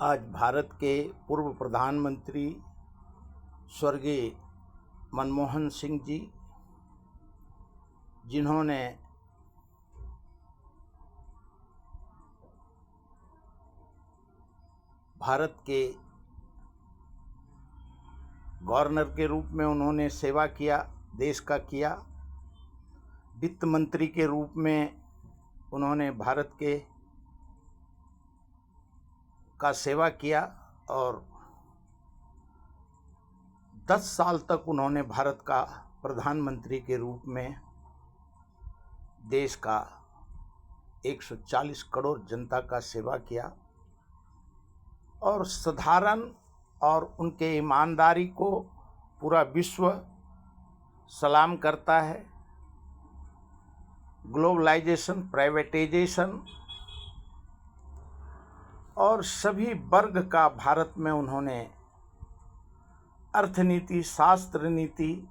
आज भारत के पूर्व प्रधानमंत्री स्वर्गीय मनमोहन सिंह जी, जिन्होंने भारत के गवर्नर के रूप में उन्होंने सेवा किया, देश का किया। वित्त मंत्री के रूप में उन्होंने भारत के का सेवा किया और 10 साल तक उन्होंने भारत का प्रधानमंत्री के रूप में देश का 140 करोड़ जनता का सेवा किया और साधारण और उनके ईमानदारी को पूरा विश्व सलाम करता है। ग्लोबलाइजेशन, प्राइवेटाइजेशन और सभी वर्ग का भारत में उन्होंने अर्थनीति, शास्त्र नीति,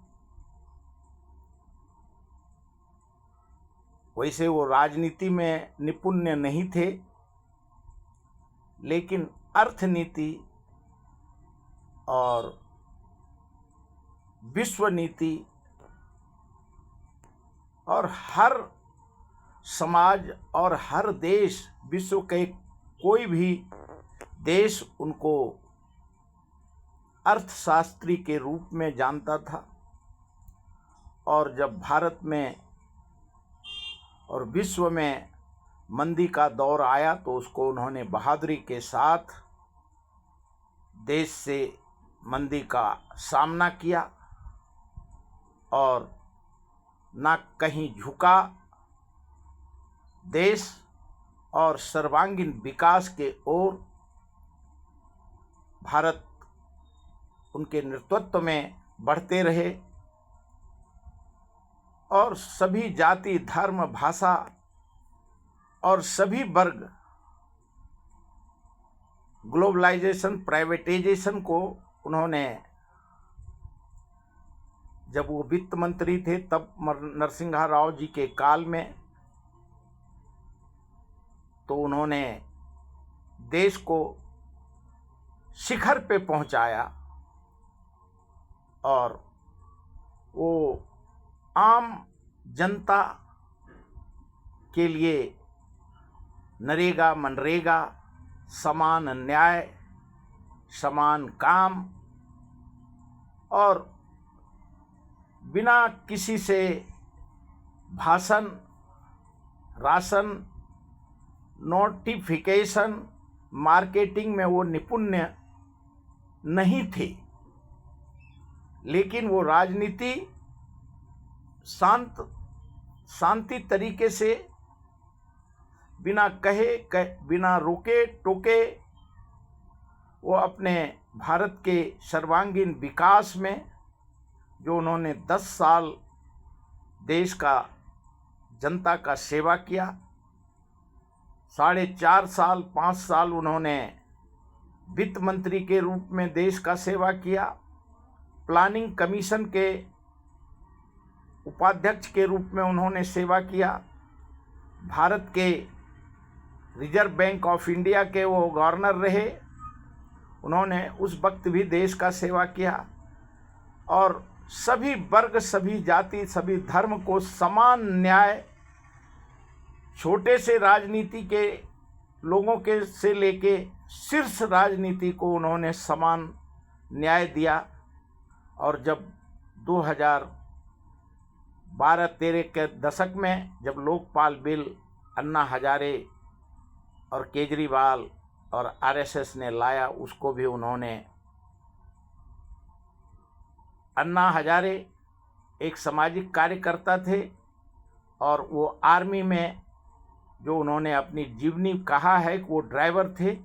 वैसे वो राजनीति में निपुण नहीं थे, लेकिन अर्थनीति और विश्व नीति और हर समाज और हर देश, विश्व के कोई भी देश उनको अर्थशास्त्री के रूप में जानता था। और जब भारत में और विश्व में मंदी का दौर आया तो उसको उन्होंने बहादुरी के साथ देश से मंदी का सामना किया और ना कहीं झुका। देश और सर्वांगीण विकास के ओर भारत उनके नेतृत्व में बढ़ते रहे और सभी जाति, धर्म, भाषा और सभी वर्ग ग्लोबलाइजेशन, प्राइवेटाइजेशन को उन्होंने, जब वो वित्त मंत्री थे तब नरसिम्हा राव जी के काल में, तो उन्होंने देश को शिखर पे पहुंचाया और वो आम जनता के लिए नरेगा, मनरेगा, समान न्याय, समान काम और बिना किसी से भाषण, राशन, नोटिफिकेशन, मार्केटिंग में वो निपुण नहीं थे, लेकिन वो राजनीति शांति तरीके से बिना बिना रोके टोके वो अपने भारत के सर्वांगीण विकास में, जो उन्होंने 10 साल देश का जनता का सेवा किया, 4.5 साल 5 साल उन्होंने वित्त मंत्री के रूप में देश का सेवा किया, प्लानिंग कमीशन के उपाध्यक्ष के रूप में उन्होंने सेवा किया, भारत के रिजर्व बैंक ऑफ इंडिया के वो गवर्नर रहे, उन्होंने उस वक्त भी देश का सेवा किया और सभी वर्ग, सभी जाति, सभी धर्म को समान न्याय, छोटे से राजनीति के लोगों के से लेके शीर्ष राजनीति को उन्होंने समान न्याय दिया। और जब 2012-13 के दशक में जब लोकपाल बिल अन्ना हजारे और केजरीवाल और आरएसएस ने लाया, उसको भी उन्होंने, अन्ना हजारे एक सामाजिक कार्यकर्ता थे और वो आर्मी में, जो उन्होंने अपनी जीवनी कहा है कि वो ड्राइवर थे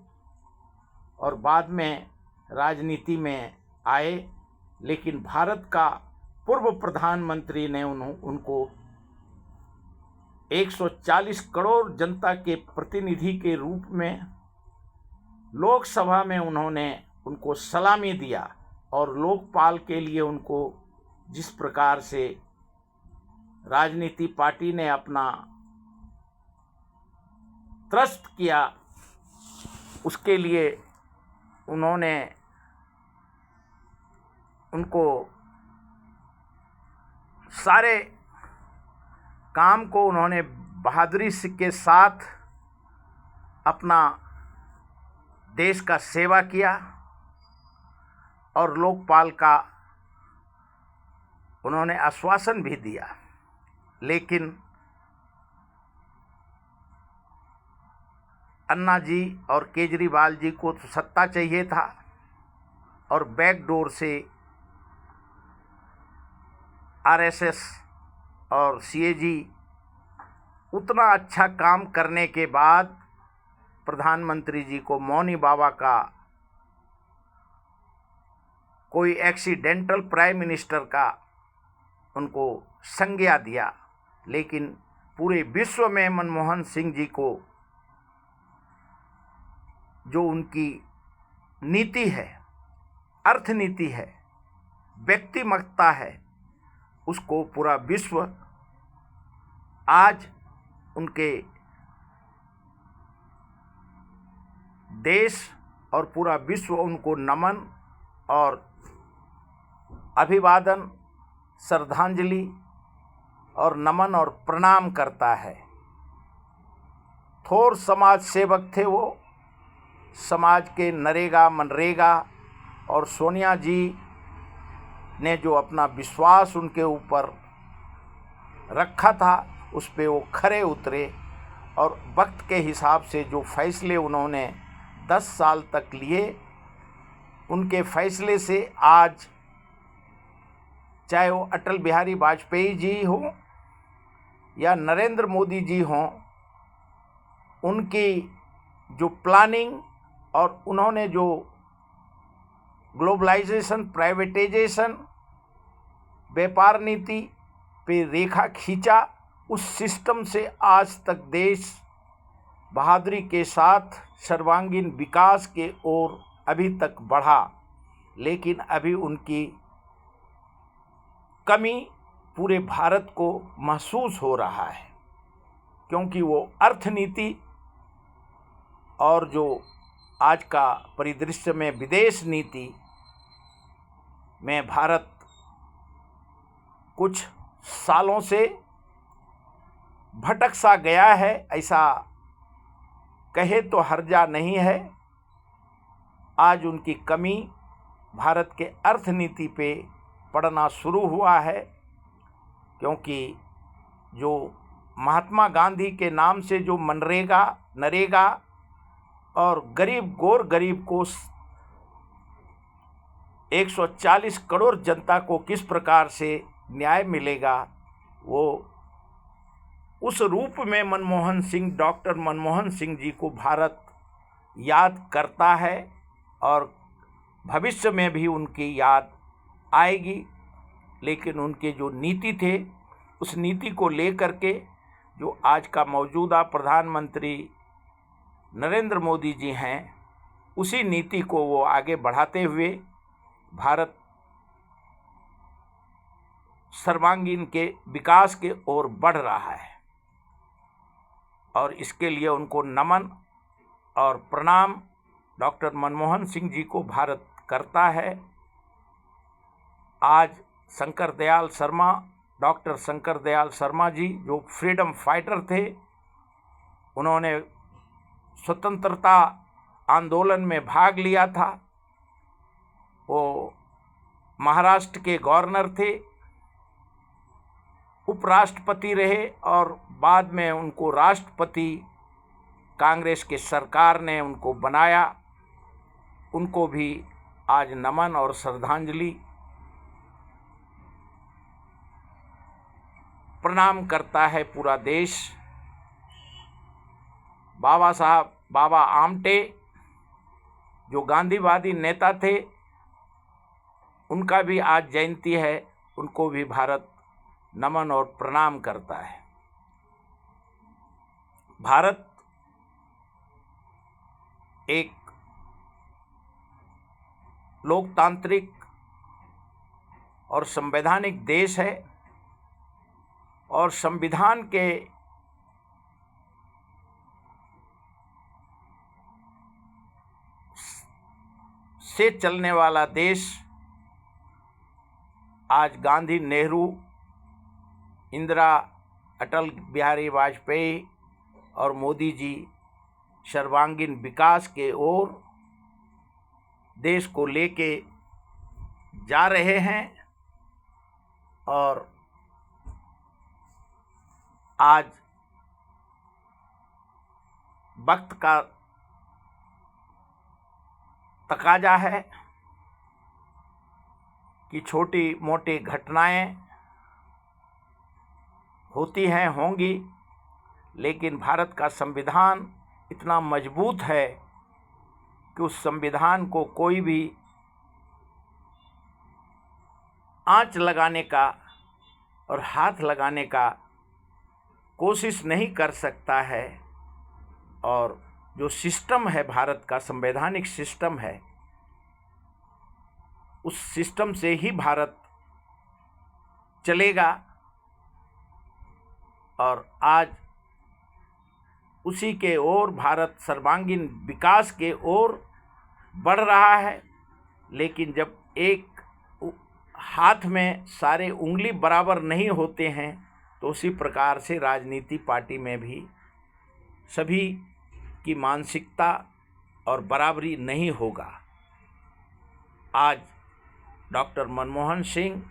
और बाद में राजनीति में आए, लेकिन भारत का पूर्व प्रधानमंत्री ने उनको 140 करोड़ जनता के प्रतिनिधि के रूप में लोकसभा में उन्होंने उनको सलामी दिया और लोकपाल के लिए उनको जिस प्रकार से राजनीति पार्टी ने अपना त्रस्त किया, उसके लिए उन्होंने उनको सारे काम को उन्होंने बहादुरी के साथ अपना देश का सेवा किया और लोकपाल का उन्होंने आश्वासन भी दिया। लेकिन अन्ना जी और केजरीवाल जी को तो सत्ता चाहिए था और बैकडोर से आरएसएस और सीएजी उतना अच्छा काम करने के बाद प्रधानमंत्री जी को मौनी बाबा का कोई एक्सीडेंटल प्राइम मिनिस्टर का उनको संज्ञा दिया। लेकिन पूरे विश्व में मनमोहन सिंह जी को जो उनकी नीति है, अर्थनीति है, व्यक्तिमत्ता है, उसको पूरा विश्व आज उनके देश और पूरा विश्व उनको नमन और अभिवादन, श्रद्धांजलि और नमन और प्रणाम करता है। थोर समाज सेवक थे वो। समाज के नरेगा, मनरेगा और सोनिया जी ने जो अपना विश्वास उनके ऊपर रखा था उस पे वो खरे उतरे और वक्त के हिसाब से जो फैसले उन्होंने 10 साल तक लिए, उनके फैसले से आज चाहे वो अटल बिहारी वाजपेयी जी हो या नरेंद्र मोदी जी हों, उनकी जो प्लानिंग और उन्होंने जो ग्लोबलाइजेशन, प्राइवेटाइजेशन, व्यापार नीति पे रेखा खींचा, उस सिस्टम से आज तक देश बहादुरी के साथ सर्वांगीण विकास के ओर अभी तक बढ़ा। लेकिन अभी उनकी कमी पूरे भारत को महसूस हो रहा है, क्योंकि वो अर्थनीति और जो आज का परिदृश्य में विदेश नीति में भारत कुछ सालों से भटक सा गया है, ऐसा कहे तो हर्जा नहीं है। आज उनकी कमी भारत के अर्थनीति पे पड़ना शुरू हुआ है, क्योंकि जो महात्मा गांधी के नाम से जो मनरेगा, नरेगा और गौर गरीब को 140 करोड़ जनता को किस प्रकार से न्याय मिलेगा, वो उस रूप में डॉक्टर मनमोहन सिंह जी को भारत याद करता है और भविष्य में भी उनकी याद आएगी। लेकिन उनके जो नीति थे, उस नीति को लेकर के जो आज का मौजूदा प्रधानमंत्री नरेंद्र मोदी जी हैं, उसी नीति को वो आगे बढ़ाते हुए भारत सर्वांगीण के विकास के ओर बढ़ रहा है और इसके लिए उनको नमन और प्रणाम डॉक्टर मनमोहन सिंह जी को भारत करता है। आज डॉक्टर शंकर दयाल शर्मा जी जो फ्रीडम फाइटर थे, उन्होंने स्वतंत्रता आंदोलन में भाग लिया था। वो महाराष्ट्र के गवर्नर थे, उपराष्ट्रपति रहे और बाद में उनको राष्ट्रपति कांग्रेस के सरकार ने उनको बनाया। उनको भी आज नमन और श्रद्धांजलि प्रणाम करता है पूरा देश। बाबा आमटे जो गांधीवादी नेता थे, उनका भी आज जयंती है, उनको भी भारत नमन और प्रणाम करता है। भारत एक लोकतांत्रिक और संवैधानिक देश है और संविधान के से चलने वाला देश आज गांधी, नेहरू, इंदिरा, अटल बिहारी वाजपेयी और मोदी जी सर्वांगीण विकास के ओर देश को लेके जा रहे हैं। और आज वक्त का तकाजा है कि छोटी मोटी घटनाएं होती हैं, होंगी, लेकिन भारत का संविधान इतना मजबूत है कि उस संविधान को कोई भी आंच लगाने का और हाथ लगाने का कोशिश नहीं कर सकता है। और जो सिस्टम है, भारत का संवैधानिक सिस्टम है, उस सिस्टम से ही भारत चलेगा। और आज उसी के ओर भारत सर्वांगीण विकास के ओर बढ़ रहा है। लेकिन जब एक हाथ में सारे उंगली बराबर नहीं होते हैं, तो उसी प्रकार से राजनीति पार्टी में भी सभी की मानसिकता और बराबरी नहीं होगा। आज डॉक्टर मनमोहन सिंह,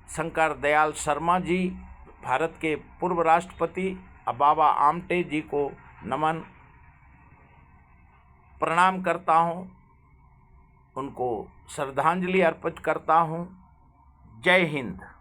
शंकर दयाल शर्मा जी, भारत के पूर्व राष्ट्रपति, बाबा आमटे जी को नमन प्रणाम करता हूँ, उनको श्रद्धांजलि अर्पित करता हूँ। जय हिंद।